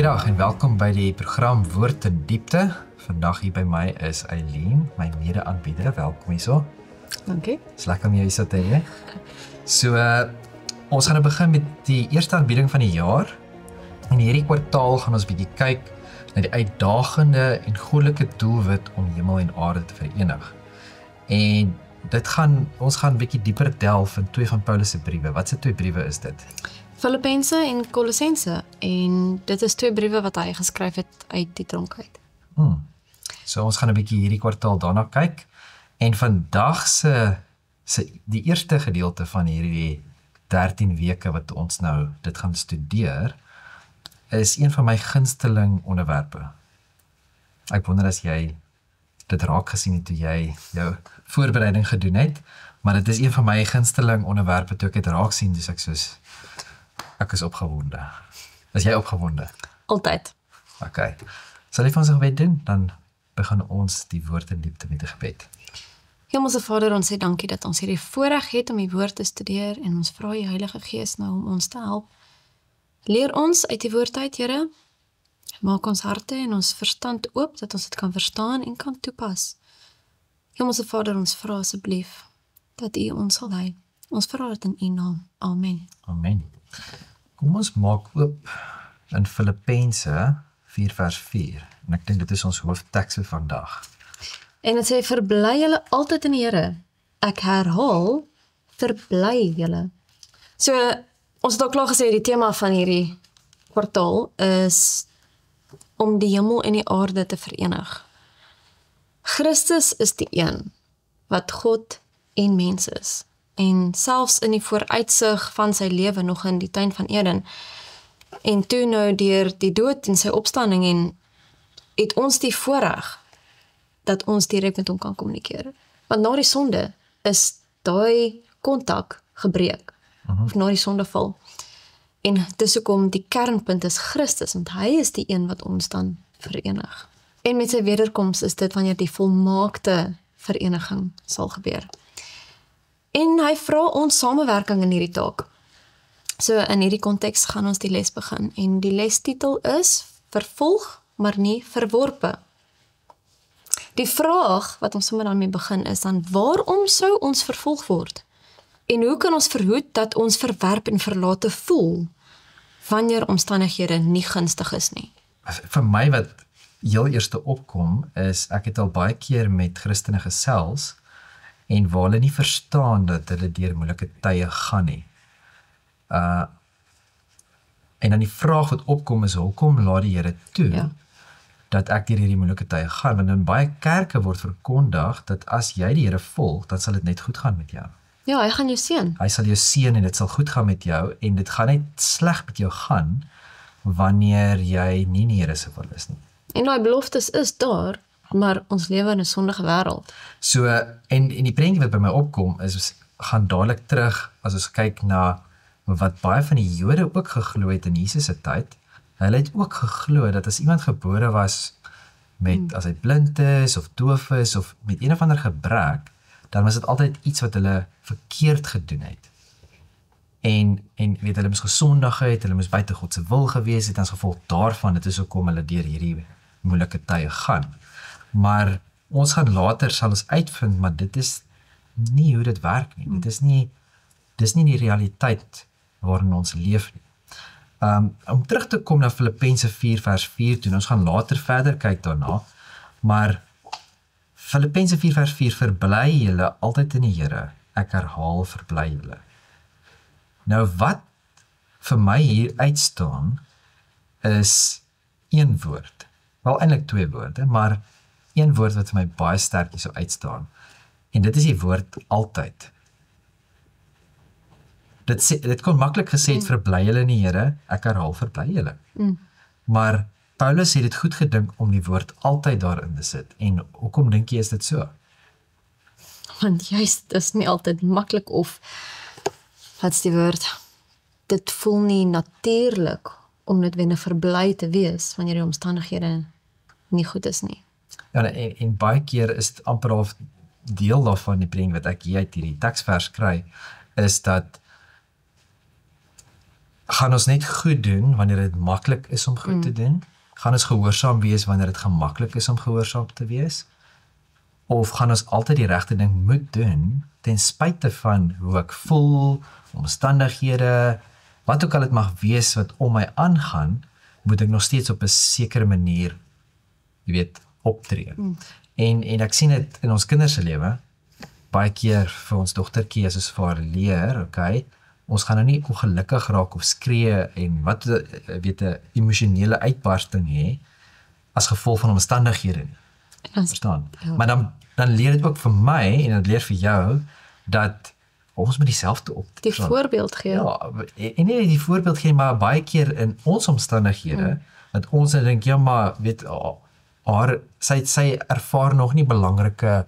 Goeiemiddag en welkom by die program Woord in Diepte. Vandag hier by my is Eileen, my mede-aanbieder. Welkom hierso. Dankie. Dis lekker om jou hier te hê. So, ons gaan nou begin met die eerste aanbieding van die jaar. In hierdie kwartaal gaan ons bietjie kyk na die uitdagende en goddelike doelwit om hemel en aarde te verenig. En ons gaan bietjie dieper delf in 2 van Paulus se briewe. Wat se 2 briewe is dit? Filippense en Kolossense, en dit is 2 briewe wat hy geskryf het uit die tronk uit. So ons gaan 'n bietjie hierdie kwartaal daarna kyk. En vandag die eerste gedeelte van hierdie 13 weke wat ons nou dit gaan studeer, is een van my gunsteling onderwerpe. Ek wonder as jy dit raak gesien het toe jy jou voorbereiding gedoen het, maar dit is een van my gunsteling onderwerpe toe ek dit raak sien, dus ek is opgewonde. Is jy opgewonde? Altyd. Okay. Sal jy vir ons 'n gebed doen? Dan begin ons die woord in diepte met 'n gebed. Hemelse Vader, ons sê dankie dat ons hierdie voorreg het om die woord te studeer, en ons vra die Heilige Gees nou om ons te help. Leer ons uit die woord uit, Here. Maak ons harte en ons verstand oop, dat ons dit kan verstaan en kan toepas. Hemelse Vader, ons vra asseblief dat U ons sal lei. Ons vra dit in U naam. Amen. Amen. Kom ons maak oop in Filippense 4 vers 4. En ek dink dit is ons hoofteks vir vandag. En dit sê, verbly julle altyd in die Here. Ek herhaal, verbly julle. So, ons het al klaar gesê, die tema van hierdie kwartaal is om die hemel en die aarde te verenig. Christus is die een wat God en mens is. En selfs in die vooruitsig van sy lewe nog in die tuin van Eden, en toe nou deur die dood en sy opstanding, en het ons die voorreg dat ons direk met hom kan kommunikeer. Want na die sonde is daai kontak gebreek, of na die sondeval. En dis hoekom die kernpunt is Christus, want hy is die een wat ons dan verenig. En met sy wederkoms is dit wanneer die volmaakte vereniging sal gebeur. En hy vra ons samewerking in hierdie taak. So in hierdie konteks gaan ons die les begin. En die lestitel is vervolg, maar nie verworpe. Die vraag wat ons sommer daarmee begin is dan, waarom sou ons vervolg word? En hoe kan ons verhoed dat ons verwerp en verlate voel wanneer omstandighede nie gunstig is nie? Vir my wat heel eerste opkom is, ek het al baie keer met Christene gesels, en waar hulle nie verstaan dat hulle deur moeilike tye gaan nie. En dan die vraag wat opkom is, hoekom laat die Here toe, dat ek deur hierdie moeilike tye gaan? Want in baie kerke word verkondig, dat as jy die Here volg, dan sal dit net goed gaan met jou. Ja, hy gaan jou seën. Hy sal jou seën en dit sal goed gaan met jou, en dit gaan net sleg met jou gaan, wanneer jy nie in die Here se wil is nie. En daai beloftes is daar, maar ons lewe in 'n sondige wêreld. So, en die prentjie wat by my opkom, is, gaan dadelik terug, as ons kyk na wat baie van die Jode ook geglo het in Jesus se tyd. Hulle het ook geglo dat as iemand gebore was met, as hy blind is, of doof is, of met een of ander gebrek, dan was dit altyd iets wat hulle verkeerd gedoen het. En weet, hulle moes gesondig het, hulle moes buite God se wil gewees het, as gevolg daarvan, dit is hoekom hulle deur hierdie moeilike tye gaan. Maar ons gaan later, sal ons uitvind, maar dit is nie hoe dit werk nie. Dit is nie die realiteit waarin ons leef nie. Om terug te kom na Filippense 4 vers 4 toe, ons gaan later verder kyk daarna, maar Filippense 4 vers 4, verbly julle altyd in die Here, ek herhaal, verbly julle. Nou wat vir my hier uitstaan, is een woord, wel eintlik 2 woorde, maar een woord wat vir my baie sterk hier so uitstaan, en dit is die woord altyd. Dit kon maklik gesê het, verbly julle in die Here, ek herhaal, verbly julle. Maar Paulus het dit goed gedink om die woord altyd daarin te sit, en hoekom dink jy is dit so? Want juist, dit is nie altyd maklik, of wat is die woord? Dit voel nie natuurlik om noodwendig verbly te wees wanneer die omstandighede nie goed is nie. Ja, en baie keer is dit amper al deel daarvan die prentjie wat ek hier uit hierdie teksvers kry, is dat gaan ons net goed doen wanneer dit maklik is om goed te doen? Gaan ons gehoorsaam wees wanneer dit gemaklik is om gehoorsaam te wees? Of gaan ons altyd die regte ding moet doen, ten spyte van hoe ek voel, omstandighede, wat ook al dit mag wees wat om my aangaan, moet ek nog steeds op 'n sekere manier, jy weet, optree. En ek sien dit in ons kinders se lewe, baie keer vir ons dogtertjie as ons vir haar leer, okay, ons gaan nou nie ongelukkig raak of skree en wat weet 'n emosionele uitbarsting hê as gevolg van omstandighede nie. Verstaan? Ja. Maar dan leer dit ook vir my en dit leer vir jou dat ons moet dieselfde optree. Die voorbeeld gee. Ja, en nie die voorbeeld gee, maar baie keer in ons omstandighede, dat ons dink, ja maar, weet, sy ervaar nog nie belangrike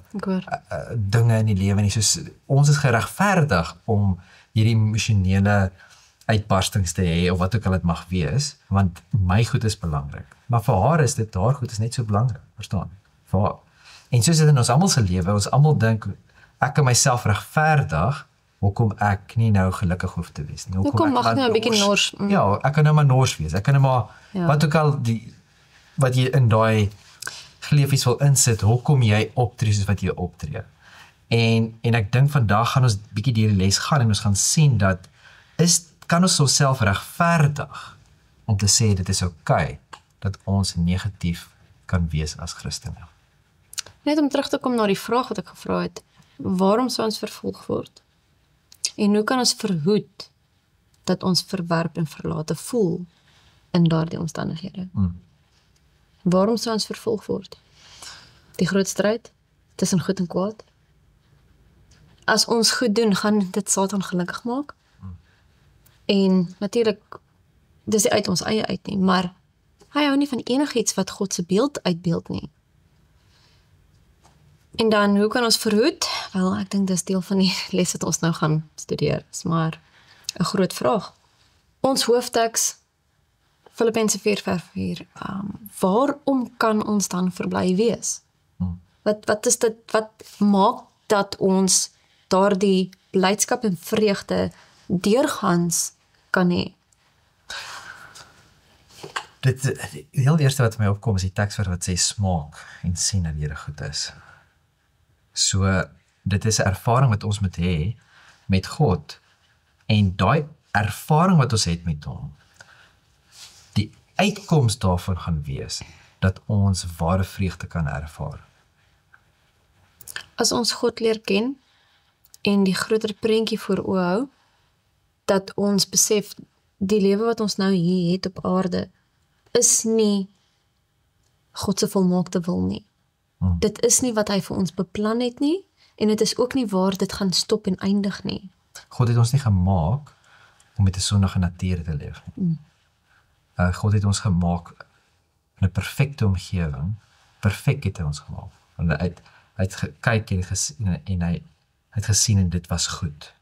dinge in die lewe nie, soos ons is geregverdig om hierdie emosionele uitbarstings te hê, of wat ook al dit mag wees, want my goed is belangrik. Maar vir haar is dit, haar goed is net so belangrik, verstaan? Vir haar. En soos dit in ons almal se lewe, ons almal dink, ek kan myself regverdig, hoekom ek nie nou gelukkig hoef te wees nie. Hoekom mag nou 'n bietjie nors? Ja, ek kan nou maar nors wees. Ek kan nou maar, wat ook al wat jy in daai geleefies wil insit, hoekom jy optree soos wat jy optree. En ek dink vandag gaan ons bietjie deur die les gaan en ons gaan sien dat kan ons onsself regverdig om te sê dit is okay dat ons negatief kan wees as Christene. Net om terug te kom na die vraag wat ek gevra het, waarom sou ons vervolg word? En hoe kan ons verhoed dat ons verwerp en verlate voel in daardie omstandighede? Waarom sou ons vervolg word? Die groot stryd tussen goed en kwaad? As ons goed doen, gaan dit Satan gelukkig maak. En natuurlik, dis nie uit ons eie uit nie, maar hy hou nie van enigiets wat God se beeld uitbeeld nie. En dan, hoe kan ons verhoed? Wel, ek dink dis deel van die les wat ons nou gaan studeer. Is maar 'n groot vraag. Ons hoofteks, Filippense 4:4, waarom kan ons dan verbly wees? Wat is dit, wat maak dat ons daardie blydskap en vreugde deurgaans kan hê? Die heel eerste wat my opkom is die teksvers wat sê smaak en sien dat die Here goed is. So, dit is 'n ervaring wat ons moet hê met God, en daai ervaring wat ons het met hom, die uitkoms daarvan gaan wees dat ons ware vreugde kan ervaar. As ons God leer ken en die groter prentjie voor oë hou, dat ons besef die lewe wat ons nou hier het op aarde is nie God se volmaakte wil nie. Dit is nie wat hy vir ons beplan het nie, en dit is ook nie waar dit gaan stop en eindig nie. God het ons nie gemaak om met 'n sondige natuur te leef nie. God het ons gemaak in 'n perfekte omgewing. Perfek het hy ons gemaak. En hy het gekyk en hy het gesien en dit was goed.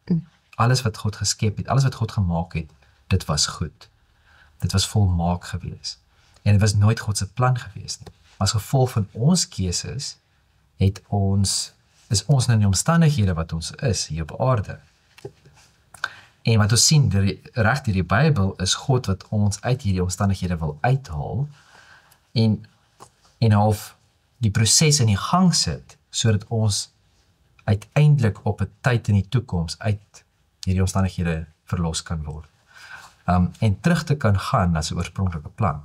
Alles wat God geskep het, alles wat God gemaak het, dit was goed. Dit was volmaak gewees. En dit was nooit God se plan gewees nie. As gevolg van ons keuses is ons nou in die omstandighede wat ons is hier op aarde. En wat ons sien reg deur die Bybel is God wat ons uit hierdie omstandighede wil uithaal en half die proses in die gang sit sodat ons uiteindelik op 'n tyd in die toekoms uit hierdie omstandighede verlos kan word. En terug te kan gaan na sy oorspronklike plan.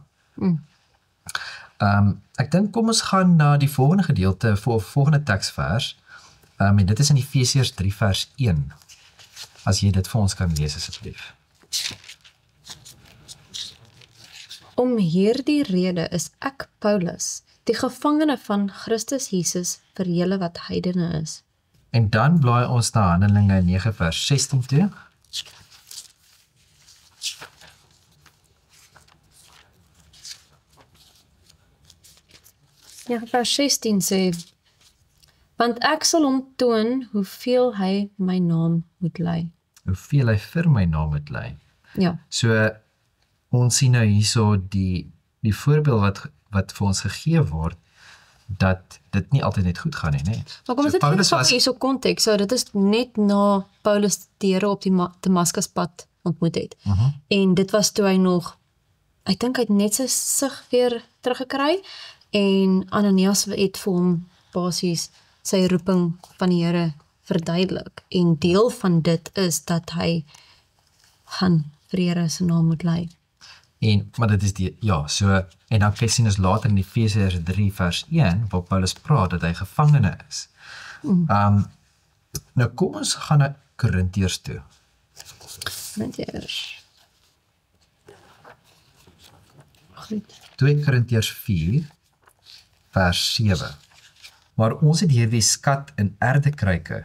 Ek dink kom ons gaan na die volgende gedeelte, volgende teksvers, en dit is in Efesiërs 3 vers 1, as jy dit vir ons kan lees asseblief. Om hierdie rede is ek, Paulus, die gevangene van Christus Jesus vir julle wat heidene is. En dan blaai ons na Handelinge 9 vers 16 toe. Ja, vers 16 sê, want ek sal hom toon hoeveel hy my naam moet ly. Hoeveel hy vir my naam moet ly. Ja. So, ons sien nou hierso die voorbeeld wat vir ons gegee word, dat dit nie altyd net goed gaan nie, nee. Maar kom ons dit hier so konteks, so dit is net na Paulus die Here op die Damaskuspad ontmoet het. En dit was toe hy nog, ek dink hy het net sy sig weer teruggekry, en Ananias het vir hom basies sy roeping van die Here verduidelik. En deel van dit is dat hy gaan vir die Here se naam moet lei. Maar dit is en dan sien ons later in Efesiërs 3 vers 1, waar Paulus praat dat hy gevangene is. Nou kom ons gaan na Korintiërs toe. Korintiërs. 2 Korintiërs 4 vers 7. Maar ons het hierdie skat in erdekruike,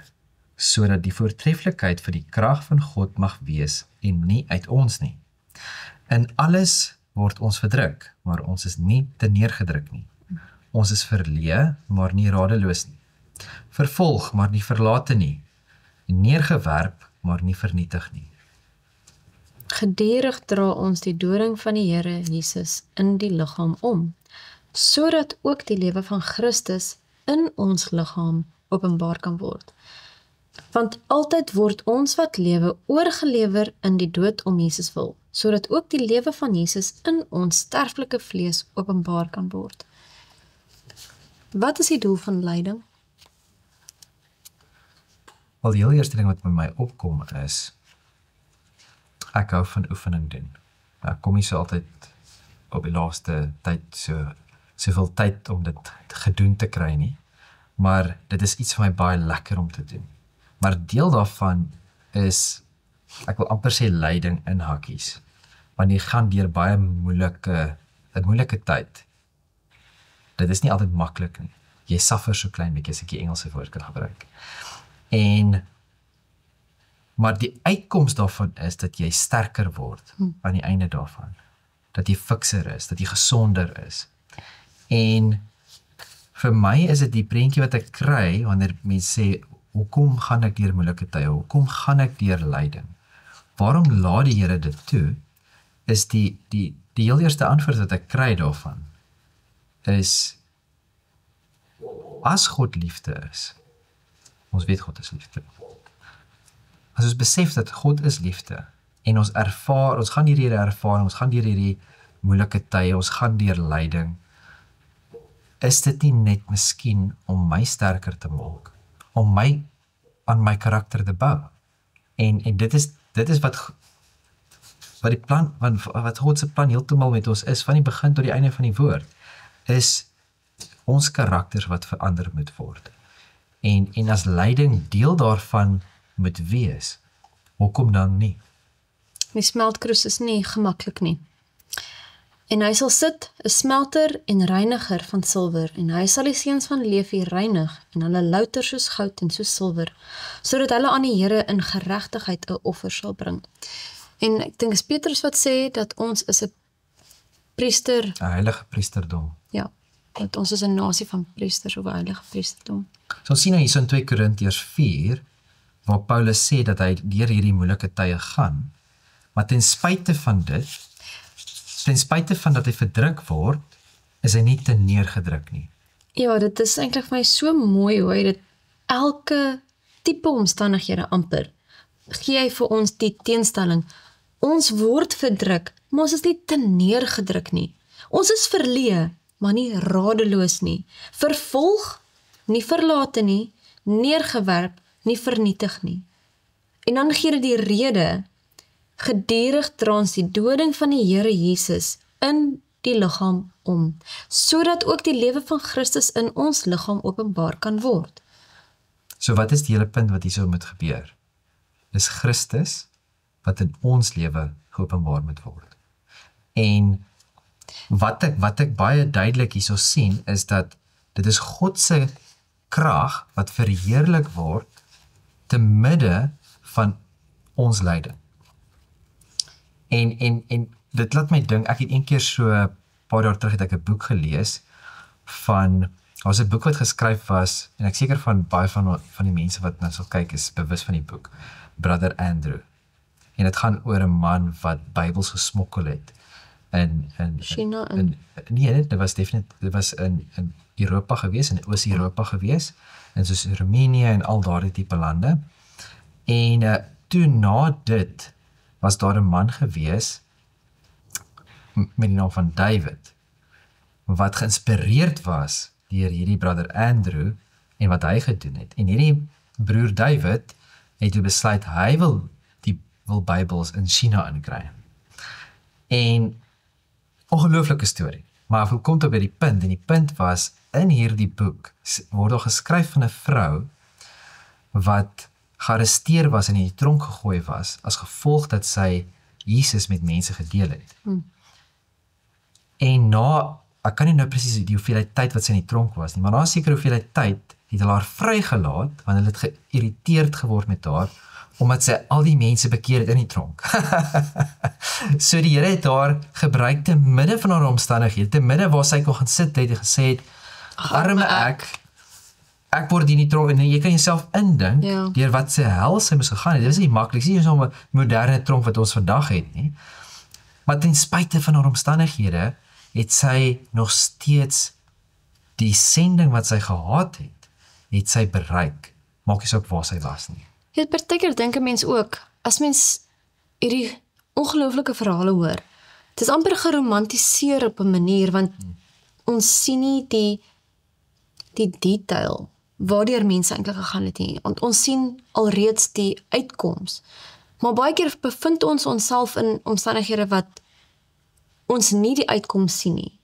sodat die voortreffelikheid vir die krag van God mag wees en nie uit ons nie. In alles word ons verdruk, maar ons is nie teneergedruk nie. Ons is verleë, maar nie radeloos nie. Vervolg, maar nie verlate nie. Neergewerp, maar nie vernietig nie. Gedurig dra ons die doring van die Here Jesus in die liggaam om, sodat ook die lewe van Christus in ons liggaam openbaar kan word. Want altyd word ons wat lewe oorgelewer in die dood om Jesus wil, sodat ook die lewe van Jesus in ons sterflike vlees openbaar kan word. Wat is die doel van lyding? Wel, die heel eerste ding wat by my opkom is, ek hou van oefening doen. Ek kom nie so altyd op die laaste tyd soveel tyd om dit gedoen te kry nie, maar dit is iets vir my baie lekker om te doen. Maar deel daarvan is, ek wil amper sê lyding in hakkies, want jy gaan deur baie moeilike tyd. Dit is nie altyd maklik nie. Jy suffer so klein bietjie as ek die Engelse woord kan gebruik. Maar die uitkoms daarvan is dat jy sterker word aan die einde daarvan. Dat jy fikser is, dat jy gesonder is. En vir my is dit die prentjie wat ek kry wanneer mense sê, hoekom gaan ek deur moeilike tye? Hoekom gaan ek deur lyding? Waarom laat die Here dit toe? Is die heel eerste antwoord wat ek kry daarvan is, as God liefde is, ons weet God is liefde. As ons besef dat God is liefde, en ons gaan deur hierdie ervaring, ons gaan deur hierdie moeilike tye, ons gaan deur lyding, is dit nie net miskien om my sterker te maak, om my aan my karakter te bou. En dit is wat die plan, wat God se plan heeltemal met ons is, van die begin tot die einde van die woord, is ons karakters wat verander moet word. En as lyding deel daarvan moet wees, hoekom dan nie? Die smeltkroes is nie gemaklik nie. En hy sal sit, 'n smelter en reiniger van silwer, en hy sal die seuns van Levi reinig, en hulle louter soos goud en soos silwer, sodat hulle aan die Here in geregtigheid 'n offer sal bring. En ek dink is Petrus wat sê, dat ons is 'n priester, 'n heilige priesterdom. ja, dat ons is 'n nasie van priesters, of 'n heilige priesterdom. So ons sien nou hier so in 2 Korintiërs 4, waar Paulus sê dat hy deur hierdie moeilike tye gaan, maar ten spyte van dat hy verdruk word, is hy nie te neergedruk nie. Ja, dit is eintlik vir my so mooi hoe hy dit elke tipe omstandighede amper gee hy vir ons die teenstelling. Ons word verdruk, maar ons is nie te neergedruk nie. Ons is verleë, maar nie radeloos nie. Vervolg, nie verlate nie, neergewerp, nie vernietig nie. En dan gee dit die rede, gedurig dra ons die doding van die Here Jesus in die liggaam om, sodat ook die lewe van Christus in ons liggaam openbaar kan word. So wat is die hele punt wat hierso moet gebeur? Dis Christus wat in ons lewe geopenbaar moet word. En wat ek baie duidelik hierso sien, is dat dit is God se krag wat verheerlik word te midde van ons lyding. En dit laat my dink, ek het een keer so 'n paar jaar terug het ek 'n boek gelees daar was 'n boek wat geskryf was, en ek seker van baie van die mense wat nou sal kyk is bewus van die boek, Brother Andrew. En dit gaan oor 'n man wat Bybels gesmokkel het in China nee, dit was in Europa gewees, in Oos-Europa gewees, en soos Roemenië en al daardie tipe lande. En toe na dit was daar 'n man gewees met die naam van David, wat geïnspireerd was deur hierdie brother Andrew en wat hy gedoen het. En hierdie broer David het toe besluit hy wil Bybels in China inkry. En ongelooflike storie. Maar hoe kom dit by die punt? En die punt was, in hierdie boek word daar geskryf van 'n vrou wat gearresteer was en in die tronk gegooi was, as gevolg dat sy Jesus met mense gedeel het. En ek kan nie nou presies die hoeveelheid tyd wat sy in die tronk was nie, maar na 'n sekere hoeveelheid tyd het hulle haar vrygelaat, want hulle het geïrriteerd geword met haar, omdat sy al die mense bekeer het in die tronk. So die Here het haar gebruik te midde van haar omstandighede, te midde waar sy kon gaan sit het en gesê het, arme ek word hier in die tronk, en jy kan jouself indink, deur wat sy hel sy moes gegaan het. Dit is nie maklik, nie so 'n moderne tronk wat ons vandag het nie. Maar ten spyte van haar omstandighede, het sy nog steeds die sending wat sy gehad het sy bereik, maak nie saak waar sy was nie. Jy het partykeer dink 'n mens ook, as mens hierdie ongelooflike verhale hoor, het is amper geromantiseer op 'n manier, want ons sien nie die detail waardeur mense eintlik gegaan het nie, want ons sien alreeds die uitkoms, maar baie keer bevind ons onsself in omstandighede wat ons nie die uitkoms sien nie.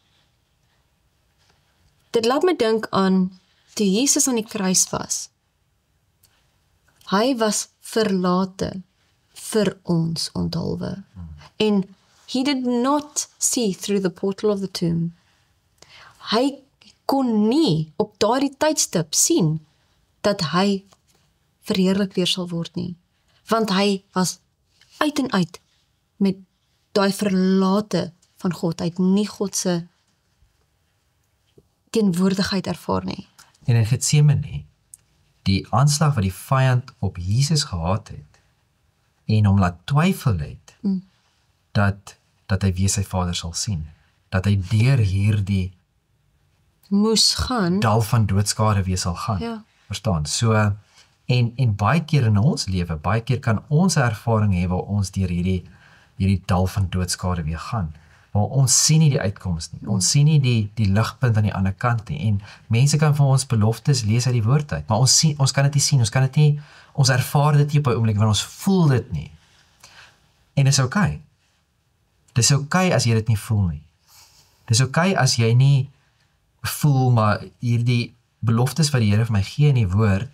Dit laat my dink aan toe Jesus aan die kruis was. Hy was verlate vir ons onthulwe. En he did not see through the portal of the tomb. Hy kon nie op daardie tydstip sien dat hy verheerlik weer sal word nie. Want hy was uit en uit met daai verlate van God. Hy het nie God se teenwoordigheid ervaar nie. En in Getsemane, die aanslag wat die vyand op Jesus gehad het, en hom laat twyfel het, dat hy weer sy Vader sal sien. Dat hy deur hierdie moes gaan, dal van doodskade weer sal gaan. Ja. Verstaan? So, en baie keer in ons lewe, baie keer kan ons ervaring hê waar ons deur hierdie dal van doodskade weer gaan. Maar ons sien nie die uitkoms nie. Ons sien nie die ligpunt aan die ander kant nie. En mense kan van ons beloftes lees uit die woord uit, maar ons kan dit nie sien, ons ervaar dit nie op 'n oomblik, want ons voel dit nie. En dis oukei. Dis oukei as jy dit nie voel nie. Dis oukei as jy nie voel, maar hierdie beloftes wat die Here vir my gee in die woord,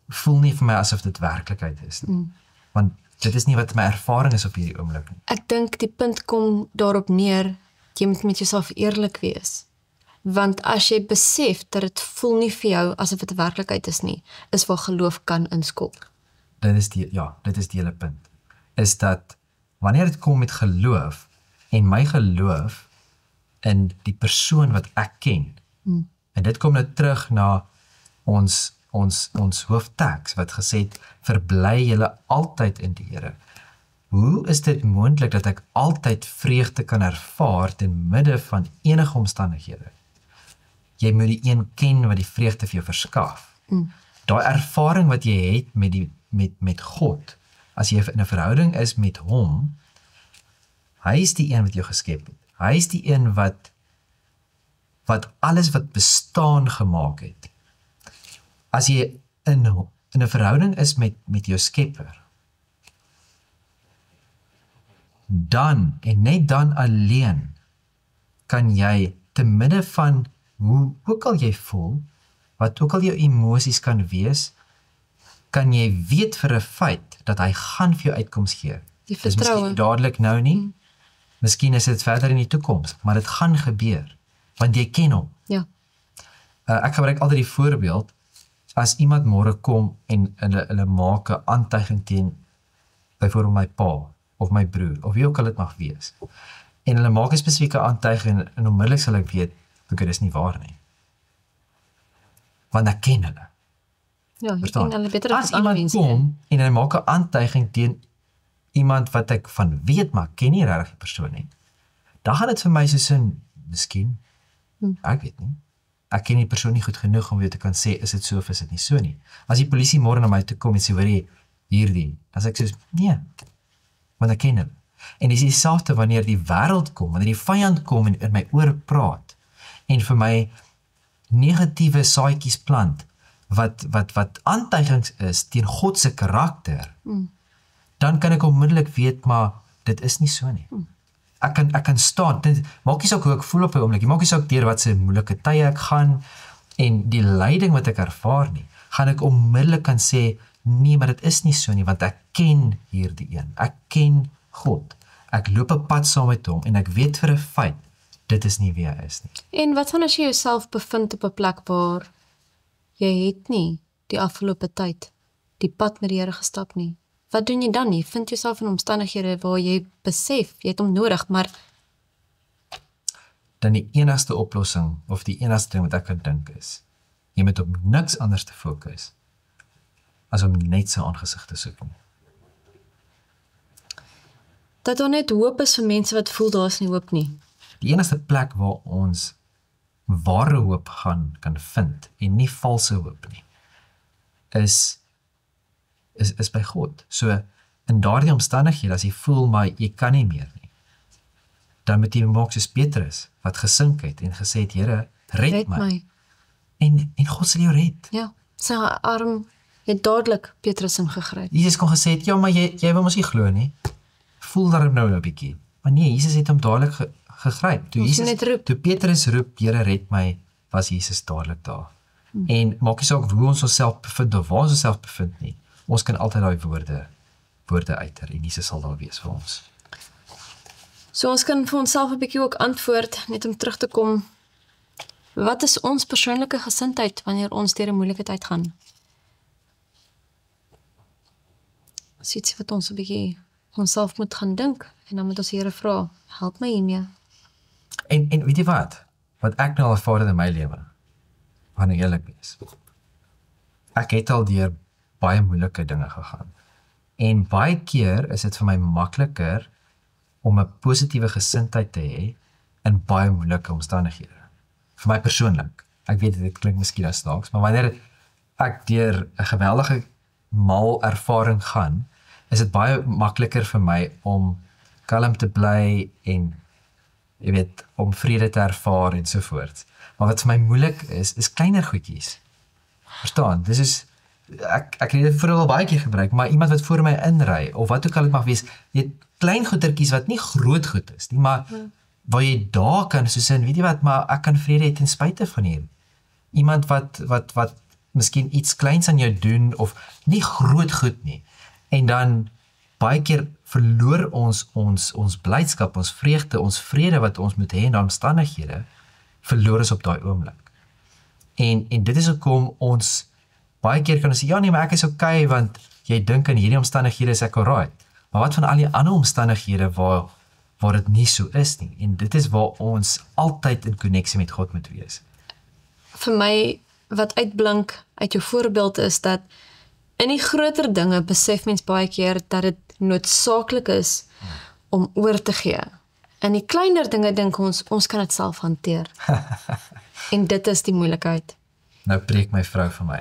voel nie vir my asof dit werklikheid is nie. Want dit is nie wat my ervaring is op hierdie oomblik nie. Ek dink die punt kom daarop neer, jy moet met jouself eerlik wees. Want as jy besef dat dit voel nie vir jou asof dit 'n werklikheid is nie, is waar geloof kan inskop. Dit is die hele punt. Is dat wanneer dit kom met geloof en my geloof in die persoon wat ek ken. En dit kom nou terug na ons hoofteks wat gesê het, verbly julle altyd in die Here. Hoe is dit moontlik dat ek altyd vreugde kan ervaar ten midde van enige omstandighede? Jy moet die een ken wat die vreugde vir jou verskaf. Daai ervaring wat jy het met God, as jy in 'n verhouding is met hom, hy is die een wat jou geskep het. Hy is die een wat alles wat bestaan gemaak het. As jy in 'n verhouding is met jou Skepper, dan en net dan alleen kan jy te midde van hoe ook al jy voel, wat ook al jou emosies kan wees, kan jy weet vir 'n feit dat hy gaan vir jou uitkoms gee. Die Dis vertroue. miskien dadelik nou nie, miskien is dit verder in die toekoms, maar dit gaan gebeur, want jy ken hom. Ja. Ek gebruik altyd die voorbeeld, as iemand môre kom en hulle maak 'n aantuiging teen byvoorbeeld my pa, of my broer, of wie ook al dit mag wees, en hulle maak 'n spesifieke aantuiging, en onmiddellik sal ek weet, dit is nie waar nie. Want ek ken hulle. Ja, jy Verstaan? ken hulle beter As as ander iemand mense. kom en hy maak 'n aantuiging teen iemand wat ek van weet, maar ken nie regtig die persoon nie, dan gaan dit vir my soos in, miskien, ek weet nie. Ek ken die persoon nie goed genoeg om weer te kan sê, is dit so of is dit nie so nie. As die polisie môre na my toe kom en sê, hoor jy, hierdie, dan sê ek soos, nee, want ek ken hulle. En dis dieselfde wanneer die wêreld kom, wanneer die vyand kom en in my oor praat en vir my negatiewe saadjies plant wat aantuigings is teen God se karakter. Dan kan ek onmiddellik weet maar dit is nie so nie. Ek kan staan. Dit maak nie saak hoe ek voel op 'n oomblik. Maak nie saak deur wat se moeilike tye ek gaan en die lyding wat ek ervaar nie. Gaan ek onmiddellik kan sê nee, maar dit is nie so nie want ek ken hierdie een. Ek ken God. Ek loop 'n pad saam met hom en ek weet vir 'n feit dit is nie wie hy is nie. En wat van as jy jouself bevind op 'n plek waar jy het nie die afgelope tyd die pad met die Here gestap nie? Wat doen jy dan? Jy vind jouself in omstandighede waar jy besef jy het hom nodig, maar Dan die enigste oplossing of die enigste ding wat ek kan dink is jy moet op niks anders te fokus as om net sy aangesig te soek nie. dat daar net hoop is vir mense wat voel daar's nie hoop nie. Die enigste plek waar ons ware hoop kan vind en nie valse hoop nie, is by God. So in daardie omstandighede as jy voel maar jy kan nie meer nie, dan moet jy maak soos Petrus wat gesink het en gesê het Here, red my. En God sal jou red. Ja, sy arm het dadelik Petrus ingegryp. Jesus kon gesê het, ja, maar jy wil mos nie glo nie. Voel daarom nou 'n bietjie. Maar nee, Jesus het hom dadelik gegryp. Toe Petrus roep, Here red my, was Jesus dadelik daar. En maak nie saak hoe ons onsself bevind of waar ons onsself bevind nie. Ons kan altyd daai woorde uiter en Jesus sal daar wees vir ons. So ons kan vir onsself 'n bietjie ook antwoord, net om terug te kom. Wat is ons persoonlike gesindheid wanneer ons deur 'n moeilike tyd gaan? Dis iets wat ons 'n bietjie onsself moet gaan dink en dan moet ons die Here vra, help my hiermee. En weet jy wat ek nou al ervaar in my lewe, wanneer eerlik is. Ek het al deur baie moeilike dinge gegaan. En baie keer is dit vir my makliker om 'n positiewe gesindheid te hê in baie moeilike omstandighede. Vir my persoonlik. Ek weet dit klink miskien as snaaks, maar wanneer ek deur 'n geweldige mal ervaring gaan, is dit baie makliker vir my om kalm te bly en jy weet, om vrede te ervaar en so voort. Maar wat vir my moeilik is kleiner goedjies. Verstaan? Dis is ek het dit vroeër al baie keer gebruik, maar iemand wat voor my inry of wat ook al dit mag wees, jy het klein goedertjies wat nie groot goed is nie, maar waar jy daar kan soos in, weet jy wat, maar ek kan vrede hê ten spyte van hier. Iemand wat miskien iets kleins aan jou doen of nie groot goed nie. En dan baie keer verloor ons blydskap, ons vreugde, ons vrede wat ons moet hê in daai omstandighede, verloor ons op daai oomblik. En dit is hoekom ons baie keer kan ons sê, ja nee, maar ek is okay, want jy dink in hierdie omstandighede is ek alright. Maar wat van al die ander omstandighede waar dit nie so is nie? En dit is waar ons altyd in koneksie met God moet wees. Vir my, wat uitblink uit jou voorbeeld is dat in die groter dinge besef mens baie keer dat dit noodsaaklik is om oor te gee. In die kleiner dinge dink ons kan dit self hanteer. En dit is die moeilikheid. Nou preek my vrou vir my.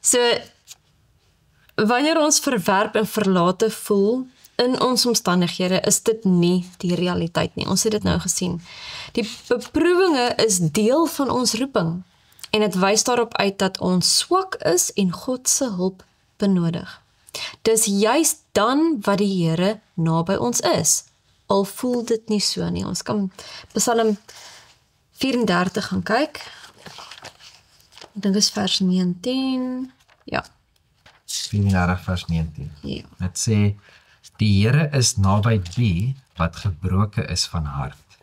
So, wanneer ons verwerp en verlate voel in ons omstandighede, is dit nie die realiteit nie. Ons het dit nou gesien. Die beproewinge is deel van ons roeping. En dit wys daarop uit dat ons swak is en God se hulp benodig. Dis juist dan wat die Here naby ons is. Al voel dit nie so nie. Ons kan Psalm 34 gaan kyk. Ek dink is vers 19. Ja. 34 vers 19. Ja. Dit sê, die Here is naby die wat gebroken is van hart.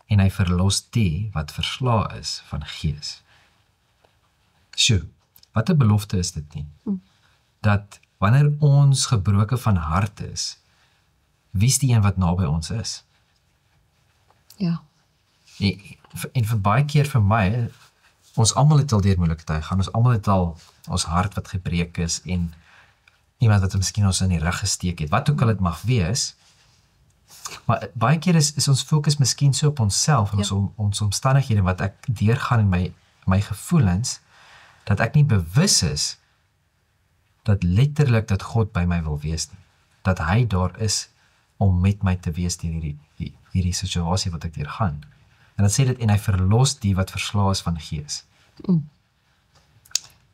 En hy verlos die wat versla is van gees. Sjoe, wat 'n belofte is dit nie? Dat wanneer ons gebroken van hart is, wie is die een wat naby ons is? Ja. En vir baie keer vir my, ons almal het al deur moeilike tye gaan, ons almal het al ons hart wat gebreek is en iemand wat miskien ons in die rug gesteek het, wat ook al dit mag wees, maar baie keer is ons fokus miskien so op onsself en ons omstandighede wat ek deurgaan in my gevoelens, dat ek nie bewus is dat letterlik dat God by my wil wees nie. dat hy daar is om met my te wees deur hierdie situasie wat ek deurgaan. En dan sê dit, en hy verlos die wat verslae is van gees.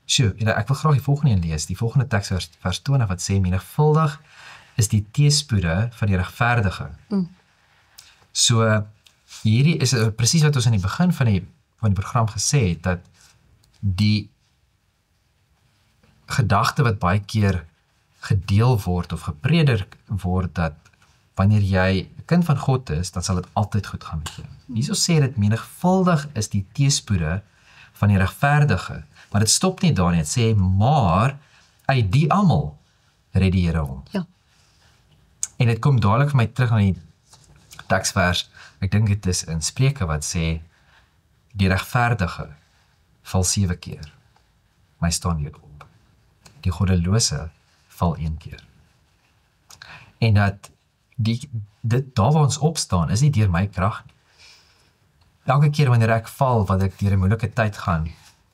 Sjoe, ek wil graag die volgende een lees, die volgende teks vers 20 wat sê, menigvuldig is die teëspoede van die regverdige. So, hierdie is presies wat ons in die begin van die program gesê het, dat die gedagte wat baie keer gedeel word of gepredik word, dat wanneer jy 'n kind van God is, dan sal dit altyd goed gaan met jou. Hierso sê dit, menigvuldig is die teëspoede van die regverdige, maar dit stop nie daar nie, dit sê, maar uit die almal red die Here hom. Ja. En dit kom dadelik vir my terug aan die teksvers, ek dink dit is in Spreuke wat sê, die regverdige val 7 keer, maar hy staan weer op. Die goddelose val 1 keer. En dat dit daar waar ons opstaan, is nie deur my krag nie. Elke keer wanneer ek val, wat ek deur 'n moeilike tyd gaan,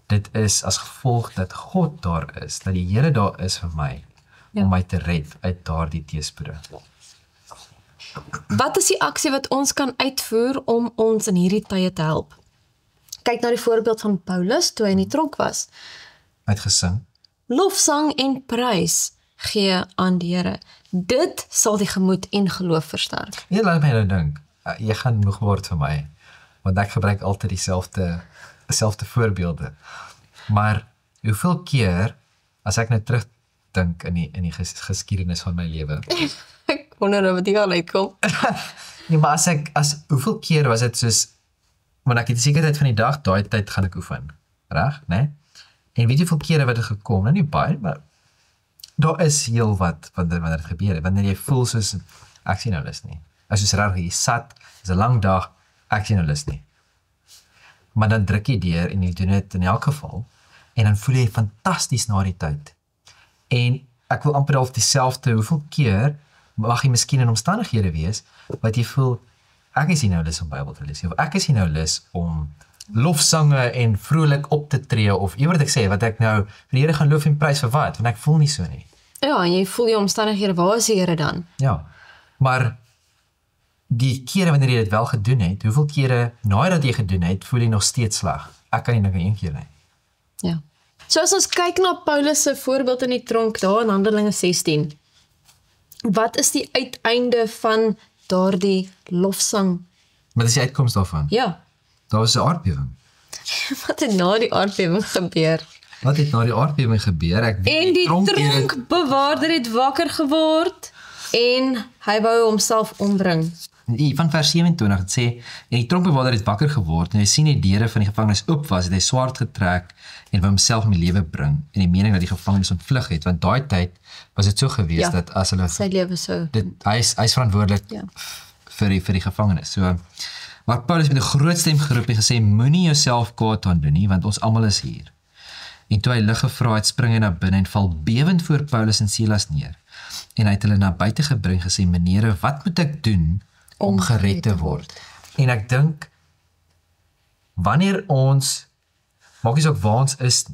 dit is as gevolg dat God daar is, dat die Here daar is vir my, om my te red uit daardie teëspoede. Wat is die aksie wat ons kan uitvoer om ons in hierdie tye te help? Kyk na die voorbeeld van Paulus, toe hy in die tronk was. Hy het gesing. Lofsang en prys gee aan die Here. Dit sal die gemoed en geloof versterk. Jy laat my nou dink, jy gaan moeg word vir my, want ek gebruik altyd dieselfde voorbeelde. Maar hoeveel keer, as ek nou terugdink in die geskiedenis van my lewe, Ek wonder wat hier al uitkom. nee, maar hoeveel keer was dit soos, want ek het die sekerheid van die dag, daai tyd gaan ek oefen, reg, né? En weet jy hoeveel kere wat het gekom, nou nie baie, maar daar is heel wat wanneer dit gebeur, wanneer jy voel soos, ek sien nou lus nie, as soos reg, jy sat, is 'n lang dag, ek sien nou lus nie, maar dan druk jy deur en jy doen dit in elk geval, en dan voel jy fantasties na die tyd, en ek wil amper half dieselfde, hoeveel keer, mag jy miskien in omstandighede wees, wat jy voel, ek is hier nou lus om Bybel te lees, of ek is hier nou lus om lofsange en vrolik op te tree, of jy wat ek sê, wat ek nou, vir die Here gaan loof en prys vir wat, want ek voel nie so nie. Ja, en jy voel die omstandighede, waar is die Here dan? Ja, maar die kere wanneer jy dit wel gedoen het, hoeveel kere nadat jy gedoen het, voel jy nog steeds sleg? Ek kan nie dink aan een keer nie. Ja. So as ons kyk na Paulus se voorbeeld in die tronk, daar in Handelinge 16, wat is die uiteinde van daardie lofsang? Wat is die uitkoms daarvan? Ja. Daar was 'n aardbewing. Wat het na die aardbewing gebeur? Wat het na die aardbewing gebeur? Ek weet En die tronkbewaarder het wakker geword en hy wou homself ombring. Van vers 27, het sê, en die tronkbewaarder het wakker geword, en hy sien die deure van die gevangenis oop was, het hy swaard getrek, en wou homself om die lewe bring, en die mening dat die gevangenis ontvlug het, want daai tyd was dit so gewees, dat as hulle, sy lewe so, hy is verantwoordelik vir die gevangenis, so, maar Paulus met 'n groot stem geroep en gesê, moenie jouself kwaad aan doen nie, want ons almal is hier. En toe hy lig gevra het, spring hy na binne en val bewend voor Paulus en Silas neer. En hy het hulle na buite gebring gesê, menere, wat moet ek doen om gered te word? En ek dink, wanneer ons, maak nie ook waar ons is,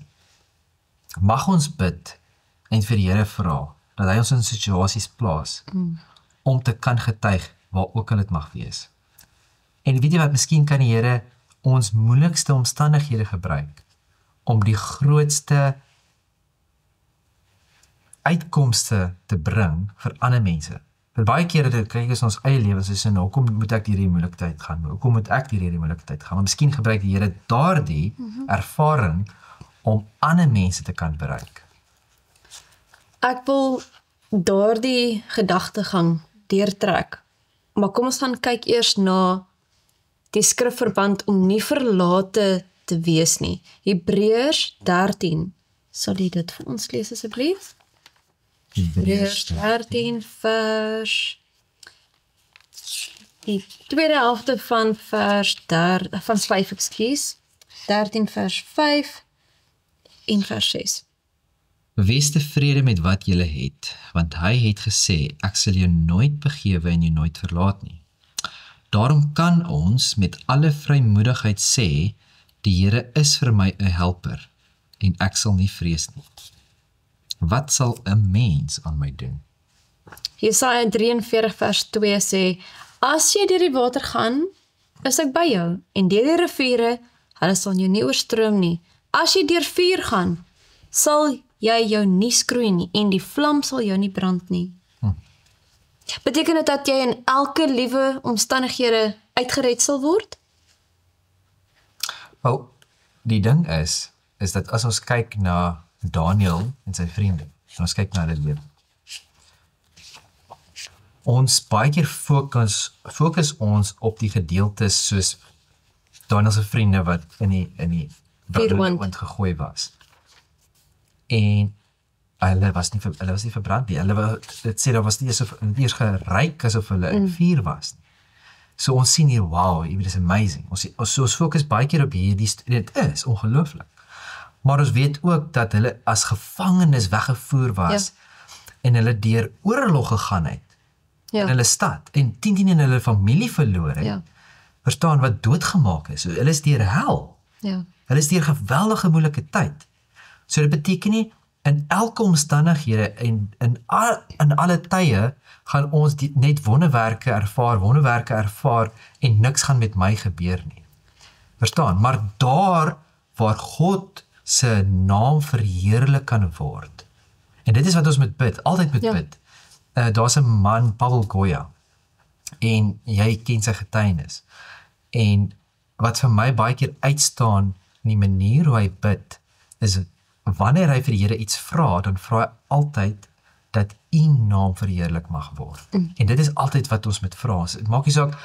mag ons bid en vir die Here vra, dat hy ons in situasies plaas, om te kan getuig, waar ook al dit mag wees. En weet jy wat, miskien kan die Here ons moeilikste omstandighede gebruik, om die grootste uitkomste te bring vir ander mense. Vir baie kere dit kyk ons ons eie lewens en sê, nou, hoekom moet ek hierdie moeilike tyd gaan? Hoekom moet ek hierdie moeilike tyd gaan? Maar miskien gebruik die Here daardie ervaring om ander mense te kan bereik. Ek wil daardie gedagtegang deurtrek, maar kom ons gaan kyk eers na die skrifverband om nie verlate te wees nie. Hebreërs 13, sal jy dit vir ons lees asseblief? Hebreërs 13 vers, die tweede helfte van vers 5, ekskuus, 13 vers 5 en vers 6. Wees tevrede met wat julle het, want hy het gesê, ek sal jou nooit begewe en jou nooit verlaat nie. Daarom kan ons met alle vrymoedigheid sê, die Here is vir my 'n helper, en ek sal nie vrees nie. Wat sal 'n mens aan my doen? Jesaja 43 vers 2 sê, as jy deur die water gaan, is ek by jou, en deur die riviere, hulle sal jou nie oorstroom nie. As jy deur vuur gaan, sal jy jou nie skroei nie, en die vlam sal jou nie brand nie. Beteken dit dat jy in elke liewe omstandighede uitgered sal word? Wel, die ding is dat as ons kyk na Daniel en sy vriende, en ons kyk na hulle lewe, ons baie keer fokus ons op die gedeeltes soos Daniel se vriende wat in die brandwind gegooi was. En hulle was nie verbrand nie. Dit sê daar was nie eers geryk asof hulle in vuur was nie. So ons sien hier, wow, dit is amazing. Ons fokus baie keer op hierdie, dit is ongelooflik. Maar ons weet ook dat hulle as gevangenes weggevoer was, en hulle deur oorlog gegaan het, in hulle stad, en 10 in hulle familie verloor het, verstaan, wat doodgemaak is. So, hulle is deur hel. Hulle is deur geweldige moeilike tyd. So dit beteken nie, in elke omstandighede en in alle tye gaan ons net wonderwerke ervaar en niks gaan met my gebeur nie. Verstaan? Maar daar waar God se naam verheerlik kan word. En dit is wat ons moet bid, altyd moet bid. Daar's 'n man, Paul Goya, en jy ken sy getuienis. En wat vir my baie keer uitstaan in die manier hoe hy bid, is wanneer hy vir die Here iets vra, dan vra hy altyd dat U naam verheerlik mag word. En dit is altyd wat ons moet vra. Dit maak nie saak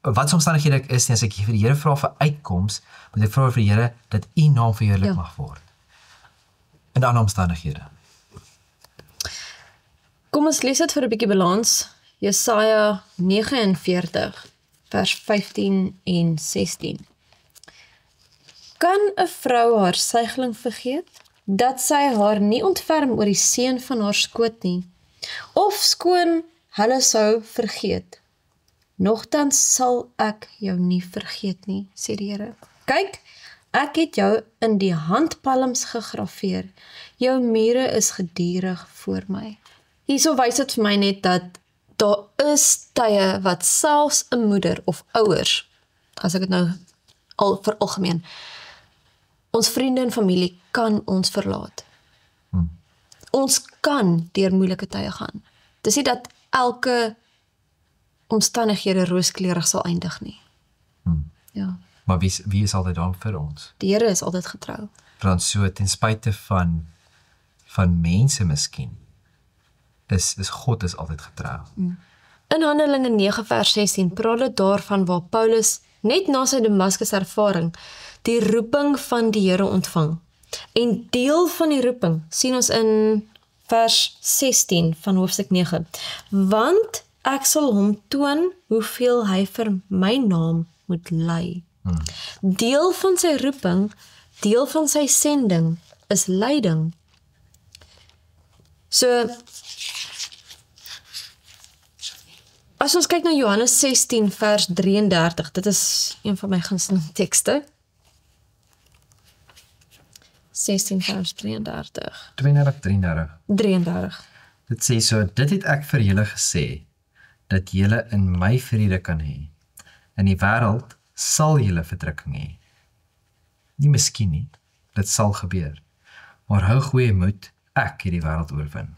wat omstandighede ek is nie, as ek vir die Here vra vir uitkoms, moet ek vra vir die Here dat U naam verheerlik mag word. In ander omstandighede. Kom ons lees dit vir 'n bietjie balans. Jesaja 49 vers 15 en 16. Kan 'n vrou haar suigeling vergeet, dat sy haar nie ontferm oor die seun van haar skoot nie, of skoon hulle sou vergeet, nogtans sal ek jou nie vergeet nie, sê die Here. Kyk, ek het jou in die handpalms gegraveer, jou mure is gedurig voor my. Hierso wys dit vir my net dat daar is tye wat selfs 'n moeder of ouers, as ek dit nou vir algemeen, ons vriende en familie kan ons verlaat. Ons kan deur moeilike tye gaan. Dis nie dat elke omstandighede rooskleurig sal eindig nie. Ja. Maar wie is altyd daar vir ons? Die Here is altyd getrou. Want so ten spyte van mense miskien, is God is altyd getrou. In Handelinge 9 vers 16 praat dit daarvan waar Paulus net na sy Damaskus ervaring die roeping van die Here ontvang. En deel van die roeping sien ons in vers 16 van hoofstuk 9. Want ek sal hom toon hoeveel hy vir my naam moet ly. Deel van sy roeping, deel van sy sending is lyding. So, as ons kyk na Johannes 16 vers 33, dit is een van my gunsteling tekste. 16 vers 33. 33. Dit sê so, dit het ek vir julle gesê, dat julle in my vrede kan hê. In die wêreld sal julle verdrukking hê. Nie miskien nie, dit sal gebeur. Maar hou goeie moed, ek het die wêreld oorwin.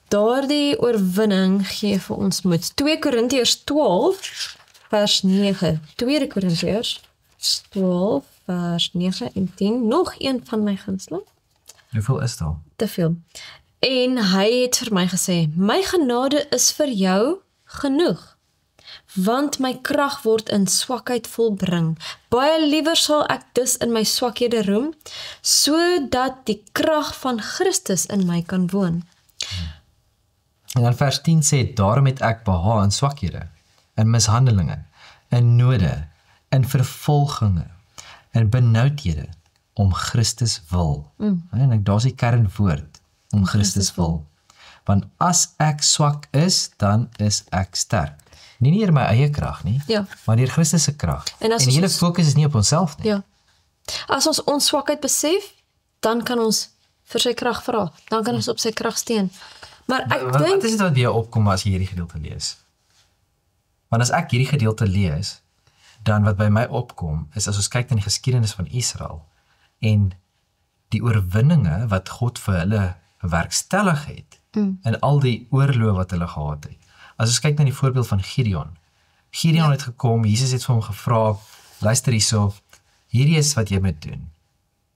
Daardie oorwinning gee vir ons moed. 2 Korintiërs 12 vers 9. 2 Korintiërs 12 vers 9 en 10. Nog een van my gunsteling. Hoeveel is daar? Te veel. En hy het vir my gesê, my genade is vir jou genoeg, want my krag word in swakheid volbring. Baie liewer sal ek dus in my swakhede roem, sodat die krag van Christus in my kan woon. En dan vers 10 sê, daarom het ek behaag in swakhede, in mishandelinge, in node, in vervolginge, in benoudhede, om Christus wil. En daar's die kernwoord, om Christus wil. Want as ek swak is, dan is ek sterk. Nie deur my eie krag nie, maar deur Christus se krag. En die hele fokus is nie op onsself nie. Ja. As ons ons swakheid besef, dan kan ons vir sy krag vra. Dan kan ons op sy krag steun. Maar ek Wat dink is dit wat weer opkom as jy hierdie gedeelte lees? Want as ek hierdie gedeelte lees, dan wat by my opkom, is as ons kyk na die geskiedenis van Israel, en die oorwinninge wat God vir hulle bewerkstellig het, in al die oorloë wat hulle gehad het. As ons kyk na die voorbeeld van Gideon. Gideon het gekom, Jesus het vir hom gevra, luister hierso, hierdie is wat jy moet doen.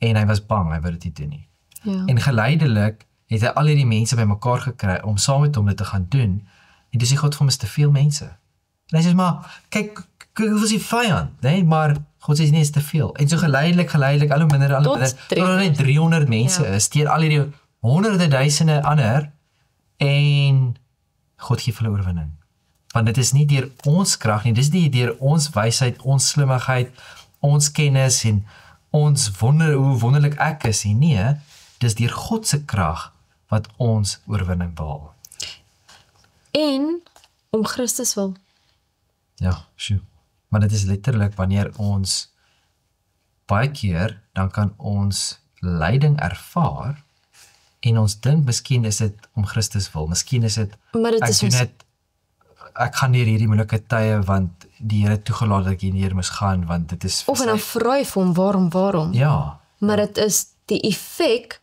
En hy was bang, hy wou dit nie doen nie. ja. En geleidelik het hy al hierdie mense bymekaar gekry om saam met hom dit te gaan doen. En dis die God vir hom is te veel mense. En hy sê maar, kyk hoeveel is die vyand, nee, maar God sê nie is te veel. En so geleidelik, al hoe minder, Tot net 300 mense is, teer al hierdie honderde duisende ander, en God gee vir hulle oorwinning. Want dit is nie deur ons krag nie, dis nie deur ons wysheid, ons slimmigheid, ons kennis en ons hoe wonderlik ek is nie. Nee, dis deur God se krag wat ons oorwinning behaal. En om Christus wil. Ja, sjoe. Maar dit is letterlik wanneer ons baie keer, dan kan ons lyding ervaar en ons dink miskien is dit om Christus wil. Miskien is dit Maar dit is ons, ek gaan deur hierdie moeilike tye want die Here het toegelaat dat ek hierdeur moes gaan want dit is of en dan vra jy vir hom waarom. ja, Maar dit is die effek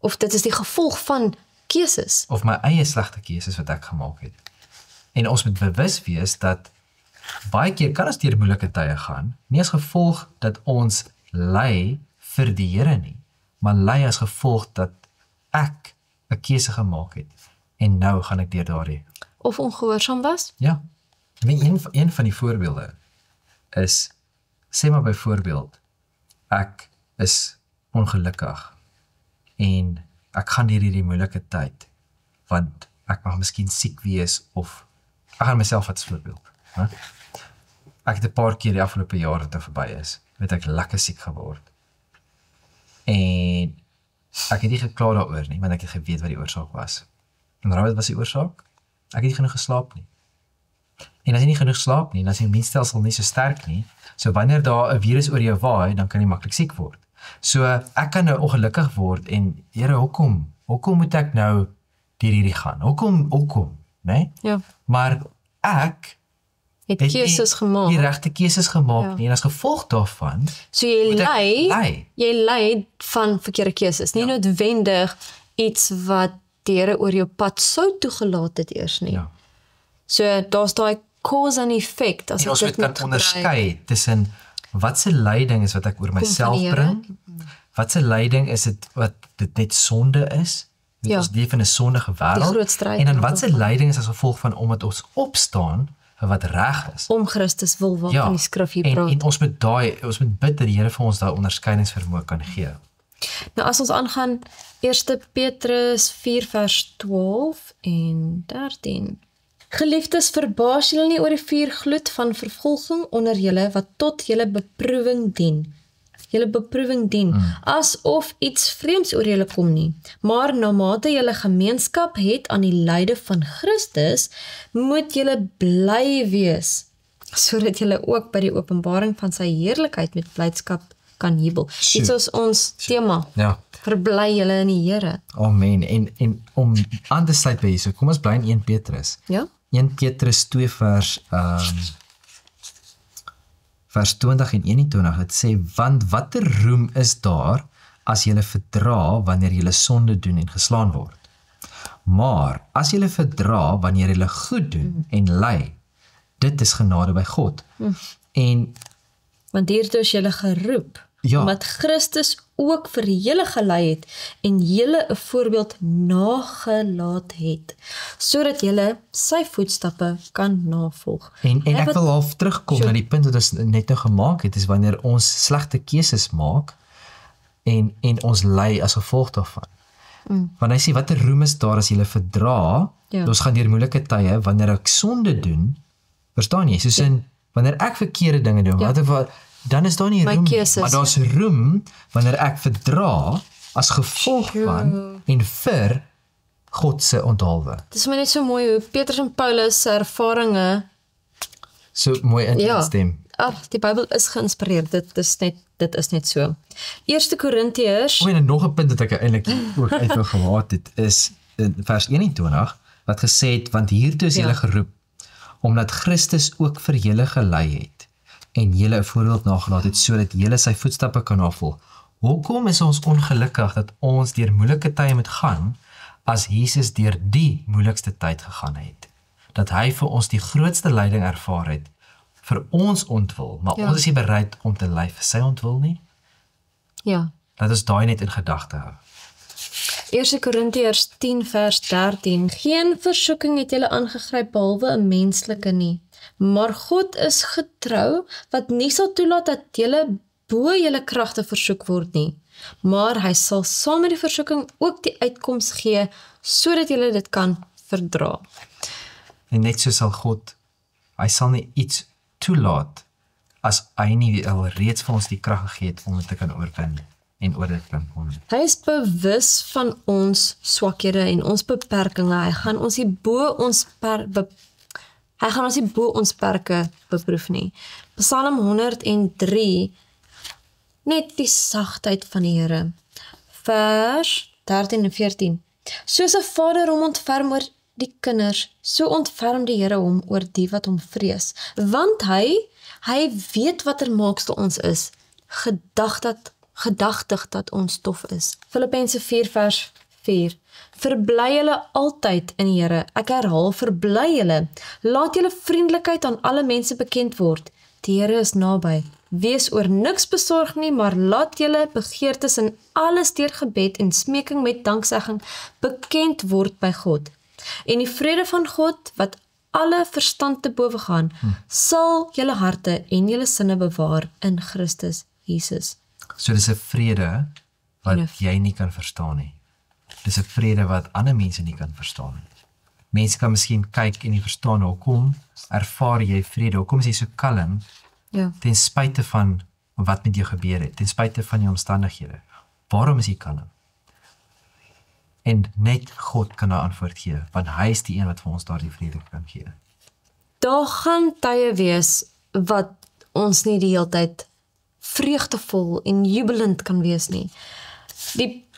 of dit is die gevolg van keuses. of my eie slegte keuses wat ek gemaak het. En ons moet bewus wees dat baie keer kan ons deur moeilike tye gaan, nie as gevolg dat ons ly vir die Here nie, maar ly as gevolg dat ek 'n keuse gemaak het en nou gaan ek deur daardie. Of ongehoorsaam was. Ja. Een van die voorbeelde is, sê maar byvoorbeeld, ek is ongelukkig en ek gaan deur hierdie moeilike tyd, want ek mag miskien siek wees of, ek gaan myself as voorbeeld. Hè? Ek het 'n paar keer die afgelope jaar wat verby is, het ek lekker siek geword. En ek het nie gekla daaroor nie, want ek het geweet wat die oorsaak was. En wat was die oorsaak? Ek het nie genoeg geslaap nie. En as jy nie genoeg slaap nie, dan is jou immuunstelsel nie so sterk nie. So wanneer daar 'n virus oor jou waai, dan kan jy maklik siek word. So ek kan nou ongelukkig word en Here, hoekom moet ek nou deur hierdie gaan? Hoekom, né? Ja. Maar ek Het het keuses gemaak. die regte keuses gemaak Ja. nie en as gevolg daarvan So jy moet ek ly, jy ly van verkeerde keuses. Nie noodwendig iets wat die Here oor jou pad sou toegelaat het eers nie. Ja. So daar's daai cause and effect as En ons ek dit kan moet onderskei tussen wat se lyding is wat ek oor myself die Here. bring, wat se lyding is dit wat dit net sonde is, Ja. ons leef in 'n sondige Die wêreld, groot stryd en dan wat wat se lyding is as gevolg van omdat ons opstaan vir wat reg is. om Christus wil waarvan die skrif hier praat. En ons moet bid dat die Here vir ons daai onderskeidingsvermoë kan gee. Nou as ons aangaan 1 Petrus 4 vers 12 en 13. Geliefdes, verbaas julle nie oor die vuurgloed van vervolging onder julle wat tot julle beproewing dien. Asof iets vreemds oor julle kom nie. Maar na mate julle gemeenskap het aan die lyde van Christus, moet julle bly wees, sodat julle ook by die openbaring van sy heerlikheid met blydskap kan jubel. Dit is ons tema. Ja. Verbly julle in die Here. Amen. En om aan te sluit by hierso, kom ons bly in 1 Petrus. Ja? 1 Petrus 2 vers 20 en 21, het sê, want watter roem is daar as julle verdra wanneer julle sonde doen en geslaan word? Maar as julle verdra wanneer julle goed doen en ly, dit is genade by God. En Want hiertoe is julle geroep, Ja. omdat Christus ook vir julle gelei het en julle 'n voorbeeld nagelaat het, sodat julle sy voetstappe kan navolg. En ek wil half terugkom na die punt wat ons net nou gemaak het, is wanneer ons slegte keuses maak en ons ly as gevolg daarvan. Want hy sê, wat 'n roem is daar as jy verdra, Ja. ons gaan deur moeilike tye, wanneer ek sonde doen, verstaan jy, soos in, wanneer ek verkeerde dinge doen, dan is daar nie My roem, keuses, maar daar's roem, wanneer ek verdra, as gevolg van, en vir God se onthaalwe. Dit is my net so mooi hoe Petrus en Paulus se ervarings, So mooi instem. die Bybel is geïnspireer, dit is net so. 1 Korintiërs, En nog 'n punt wat ek eintlik ook uit wil gehad het, is in vers 21 wat gesê het, want hiertoe is julle geroep, omdat Christus ook vir julle gelei het en julle 'n voorbeeld nagelaat het sodat julle sy voetstappe kan navolg. Hoekom is ons ongelukkig dat ons deur moeilike tye moet gaan as Jesus deur die moeilikste tyd gegaan het? Dat hy vir ons die grootste lyding ervaar het vir ons ontwil, maar ons is nie bereid om te ly vir sy ontwil nie. Ja. Laat ons daai net in gedagte hou. 1 Korintiërs 10 vers 13. Geen versoeking het julle aangegryp behalwe 'n menslike nie, maar God is getrou wat nie sal toelaat dat julle bo julle kragte versoek word nie, maar hy sal saam met die versoeking ook die uitkoms gee sodat julle dit kan verdra. En net so sal God, hy sal nie iets toelaat as hy nie al reeds vir ons die krag gegee het om dit te kan oorwin en oor dit kan kom. Hy is bewus van ons swakhede en ons beperkings. Hy gaan ons nie bo ons perke beproef nie. Psalm 103, net die sagtheid van die Here. Vers 13 en 14. Soos 'n vader hom ontferm oor die kinders, so ontferm die Here hom oor die wat hom vrees. Want hy weet watter maaksel ons is, gedagtig dat ons stof is. Filippense 4 vers 4. Verbly julle altyd in die Here. Ek herhaal, verbly julle. Laat julle vriendelikheid aan alle mense bekend word. Die Here is naby. Wees oor niks besorg nie, maar laat julle begeertes in alles deur gebed en smeking met danksegging bekend word by God. En die vrede van God, wat alle verstand te bowe gaan, sal julle harte en julle sinne bewaar in Christus Jesus. So dis 'n vrede wat jy nie kan verstaan nie. Dis 'n vrede wat ander mense nie kan verstaan nie. Mense kan miskien kyk en nie verstaan hoekom ervaar jy vrede, hoekom is jy so kalm, ten spyte van wat met jou gebeur het, ten spyte van jou omstandighede. Waarom is jy kalm? En net God kan daar antwoord gee, want hy is die een wat vir ons daardie vrede kan gee. Daar gaan tye wees wat ons nie die hele tyd vreugdevol en jubelend kan wees nie. Die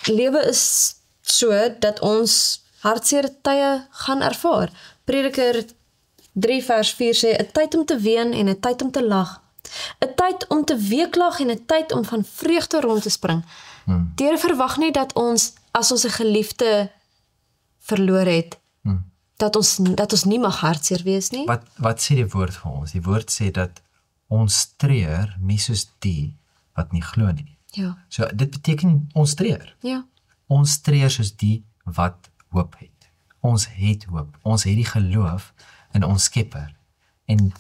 lewe is so dat ons hartseer tye gaan ervaar. Prediker 3 vers 4 sê, 'n tyd om te ween en 'n tyd om te lag. 'n tyd om te weeklag en 'n tyd om van vreugde rond te spring. Die Here verwag nie dat ons, as ons 'n geliefde verloor het, dat ons nie mag hartseer wees nie. Wat sê die woord vir ons? Die woord sê dat ons treur nie soos die wat nie glo nie. Ja. So dit beteken ons treur. Ja. Ons treur soos die wat hoop het. Ons het hoop. Ons het die geloof in ons Skepper. En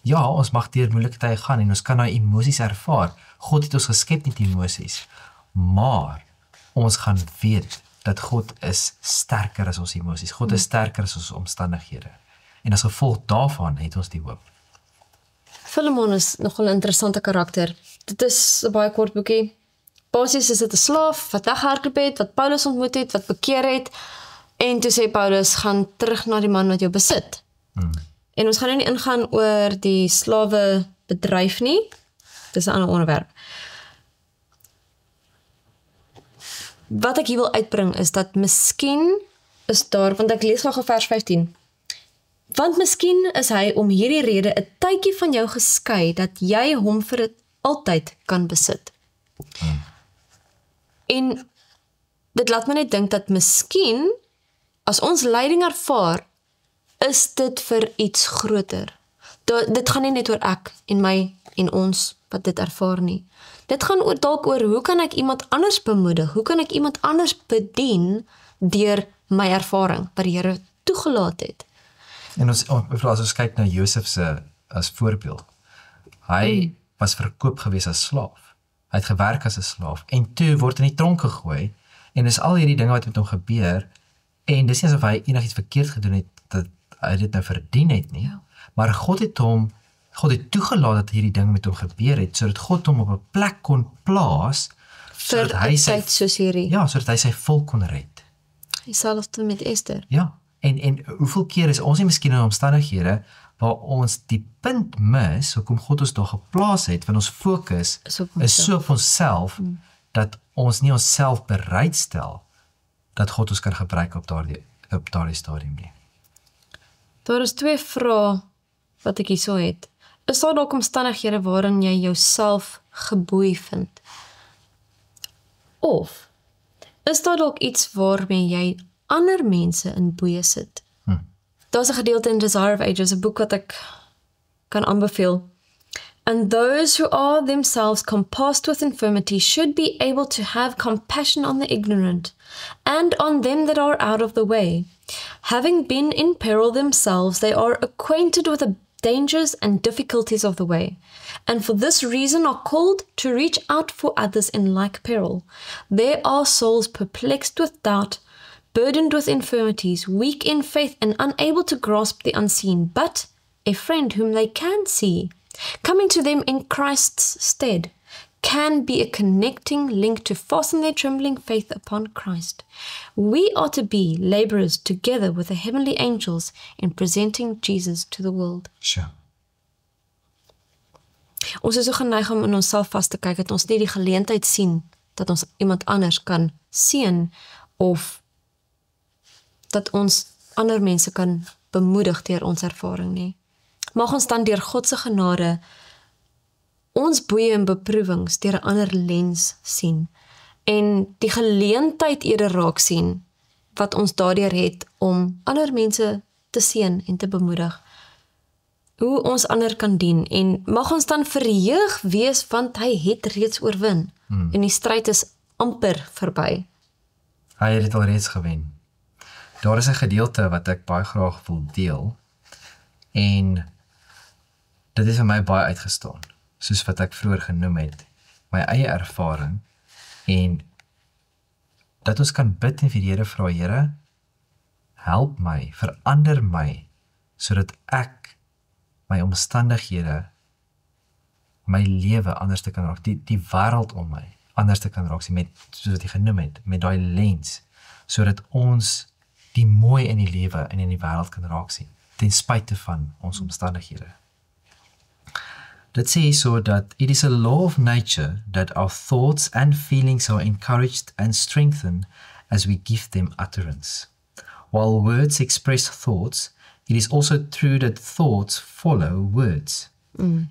ja, ons mag deur moeilike tye gaan en ons kan daai emosies ervaar. God het ons geskep met emosies. Maar ons gaan weet dat God is sterker as ons emosies. God is sterker as ons omstandighede. En as gevolg daarvan het ons die hoop. Filemon is nogal 'n interessante karakter. Dit is 'n baie kort boekie. Basies is dit 'n slaaf wat weggehardloop het, wat Paulus ontmoet het, wat bekeer het. En toe sê Paulus, gaan terug na die man wat jou besit. En ons gaan nou nie ingaan oor die slawe bedryf nie. Dis 'n ander onderwerp. Wat ek hier wil uitbring is dat miskien is daar, want ek lees nog vers 15. Want miskien is hy om hierdie rede 'n tydjie van jou geskei dat jy hom vir dit altyd kan besit. En dit laat my net dink dat miskien as ons lyding ervaar, is dit vir iets groter. Dit gaan nie net oor ek en my en ons wat dit ervaar nie. Dit gaan dalk oor hoe kan ek iemand anders bemoedig? Hoe kan ek iemand anders bedien deur my ervaring wat die Here toegelaat het? En as ons kyk na Josef as voorbeeld. Hy was verkoop gewees as slaaf. Hy het gewerk as 'n slaaf en toe word in die tronk gegooi en dis al hierdie dinge wat met hom gebeur en dis nie asof hy enigiets verkeerd gedoen het dat hy dit nou verdien het nie. Ja. Maar God het toegelaat dat hierdie ding met hom gebeur het sodat God hom op 'n plek kon plaas sodat hy sodat hy sy volk kon red. Dieselfde met Esther. Ja. En hoeveel keer is ons nie miskien in omstandighede waar ons die punt mis, hoekom God ons daar geplaas het, want ons fokus is so op onsself, dat ons nie onsself bereid stel dat God ons kan gebruik op daardie stadium nie. Daar is 2 vrae wat ek hierso het. Is daar dalk omstandighede waarin jy jouself geboei vind? Of is daar dalk iets waarmee jy ander mense in boeye sit? Daar's 'n gedeelte in Desire of Ages, 'n boek wat ek kan aanbeveel. And those who are themselves compassed with infirmity should be able to have compassion on the ignorant, and on them that are out of the way. Having been in peril themselves, they are acquainted with the dangers and difficulties of the way, and for this reason are called to reach out for others in like peril. There are souls perplexed with doubt, burdened with infirmities, weak in faith, and unable to grasp the unseen, but a friend whom they can see, coming to them in Christ's stead, can be a connecting link to fasten their trembling faith upon Christ. We are to be laborers together with the heavenly angels in presenting Jesus to the world. Sure. Ons is so geneig om in onsself vas te kyk, dat ons nie die geleentheid sien, dat ons iemand anders kan seën, of dat ons ander mense kan bemoedig deur ons ervaring nie. Mag ons dan deur God se genade ons boeye en beproewings deur 'n ander lens sien en die geleentheid eerder raak sien wat ons daardeur het om ander mense te seën en te bemoedig. Hoe ons ander kan dien en mag ons dan verheug wees want hy het reeds oorwin en die stryd is amper verby. Hy het dit al reeds gewen. Daar is 'n gedeelte wat ek baie graag wil deel en dit het vir my baie uitgestaan, soos wat ek vroeër genoem het, my eie ervaring, en dat ons kan bid en vir die Here vra, Here, help my, verander my, sodat ek my omstandighede, my lewe anders te kan raak, die wêreld om my anders te kan raak, soos wat jy genoem het, met daai lens, sodat ons die mooi in die lewe en in die wêreld kan raak sien, ten spyte van ons omstandighede. Dit sê so dat it is a law of nature that our thoughts and feelings are encouraged and strengthened as we give them utterance. While words express thoughts, it is also true that thoughts follow words.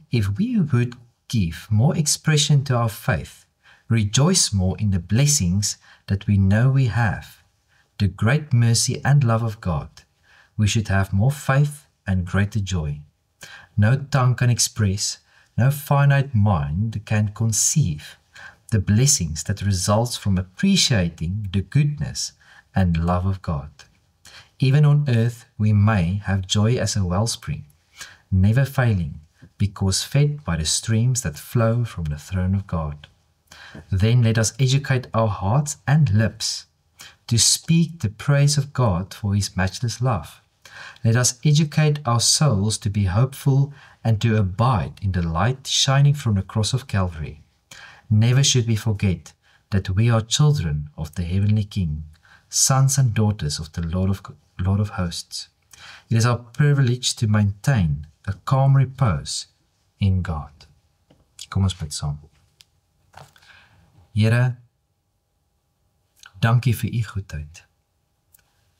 If we would give more expression to our faith, rejoice more in the blessings that we know we have, the great mercy and love of God, we should have more faith and greater joy. No tongue can express, no finite mind can conceive the blessings that results from appreciating the goodness and love of God. Even on earth we may have joy as a wellspring, never failing, because fed by the streams that flow from the throne of God. Then let us educate our hearts and lips to speak the praise of God for His matchless love. Let us educate our souls to be hopeful and to abide in the light shining from the cross of Calvary. Never should we forget that we are children of the heavenly King, sons and daughters of the Lord of hosts. It is our privilege to maintain a calm repose in God. Kom ons bid saam. Here, dankie vir U goedheid.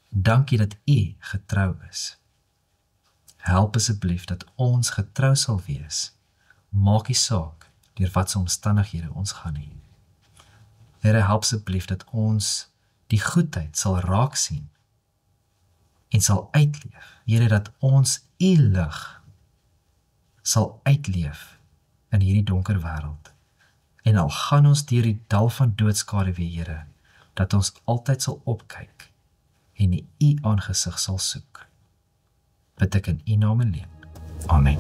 Dankie dat U getrou is. Help asseblief dat ons getrou sal wees. Maak nie saak deur watse omstandighede ons gaan nie. Here, help asseblief dat ons die goedheid sal raak sien en sal uitleef. Here, dat ons U lig sal uitleef in hierdie donker wêreld. En al gaan ons deur die dal van doodskaduwee, Here, dat ons altyd sal opkyk en U aangesig sal soek. Bid ek in U naam alleen. Amen.